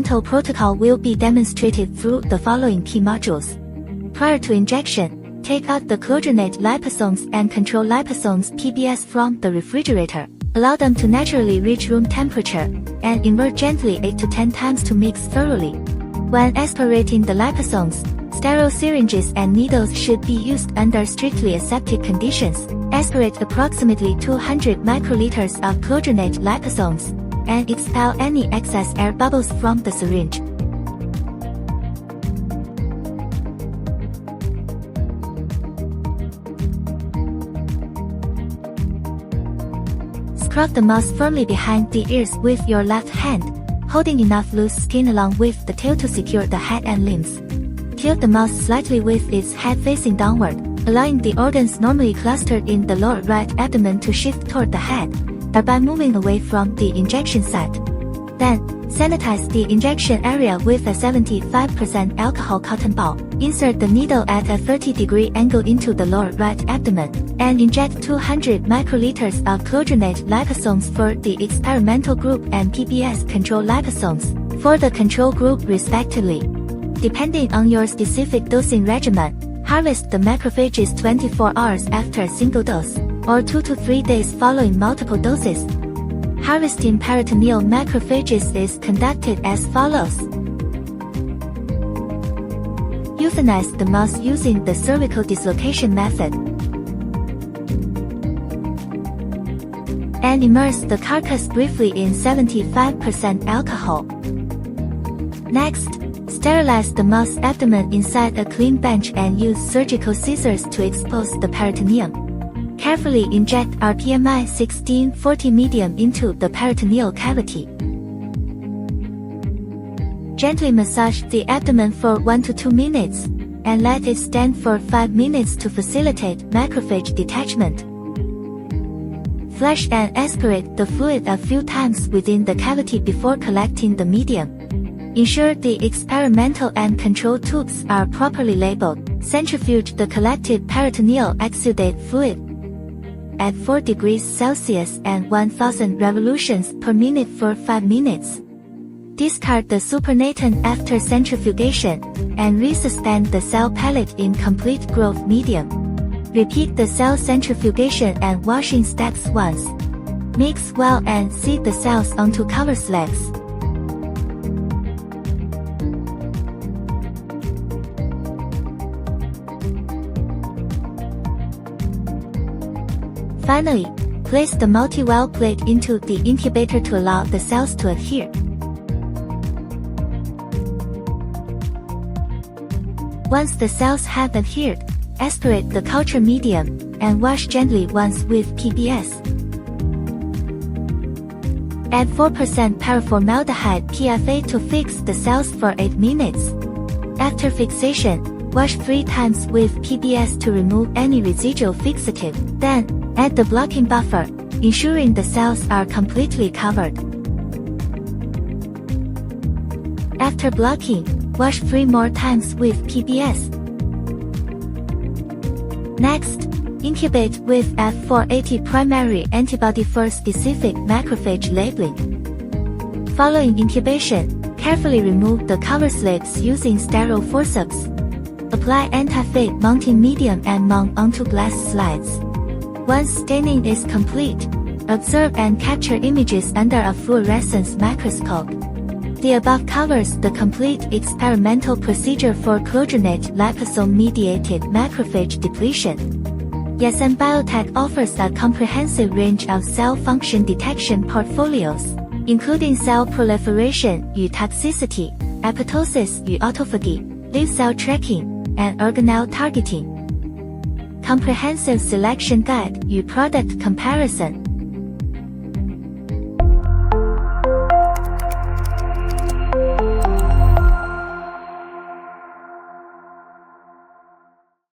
experimental protocol will be demonstrated through the following key modules. Prior to injection, take out the clodronate liposomes and control liposomes PBS from the refrigerator. Allow them to naturally reach room temperature, and invert gently 8 to 10 times to mix thoroughly. When aspirating the liposomes, sterile syringes and needles should be used under strictly aseptic conditions. Aspirate approximately 200 microliters of clodronate liposomes, and expel any excess air bubbles from the syringe. Scrub the mouse firmly behind the ears with your left hand, holding enough loose skin along with the tail to secure the head and limbs. Tilt the mouse slightly with its head facing downward, allowing the organs normally clustered in the lower right abdomen to shift toward the head, thereby moving away from the injection site. Then, sanitize the injection area with a 75% alcohol cotton ball. Insert the needle at a 30-degree angle into the lower right abdomen, and inject 200 microliters of clodronate liposomes for the experimental group and PBS control liposomes for the control group respectively. Depending on your specific dosing regimen, harvest the macrophages 24 hours after a single dose, or 2 to 3 days following multiple doses. Harvesting peritoneal macrophages is conducted as follows. Euthanize the mouse using the cervical dislocation method, and immerse the carcass briefly in 75% alcohol. Next, sterilize the mouse abdomen inside a clean bench and use surgical scissors to expose the peritoneum. Carefully inject RPMI 1640 medium into the peritoneal cavity. Gently massage the abdomen for 1 to 2 minutes, and let it stand for 5 minutes to facilitate macrophage detachment. Flush and aspirate the fluid a few times within the cavity before collecting the medium. Ensure the experimental and control tubes are properly labeled. Centrifuge the collected peritoneal exudate fluid at 4 degrees Celsius and 1000 revolutions per minute for 5 minutes. Discard the supernatant after centrifugation, and resuspend the cell pellet in complete growth medium. Repeat the cell centrifugation and washing steps once. Mix well and seed the cells onto cover slips. Finally, place the multi-well plate into the incubator to allow the cells to adhere. Once the cells have adhered, aspirate the culture medium, and wash gently once with PBS. Add 4% paraformaldehyde PFA to fix the cells for 8 minutes. After fixation, wash 3 times with PBS to remove any residual fixative. Then, add the blocking buffer, ensuring the cells are completely covered. After blocking, wash 3 more times with PBS. Next, incubate with F480 primary antibody for specific macrophage labeling. Following incubation, carefully remove the cover slips using sterile forceps. Apply anti-fade mounting medium and mount onto glass slides. Once staining is complete, observe and capture images under a fluorescence microscope. The above covers the complete experimental procedure for clodronate liposome-mediated macrophage depletion. Yes, and Biotech offers a comprehensive range of cell function detection portfolios, including cell proliferation, toxicity, apoptosis, autophagy, live cell tracking, and organelle targeting. Comprehensive selection guide, product comparison,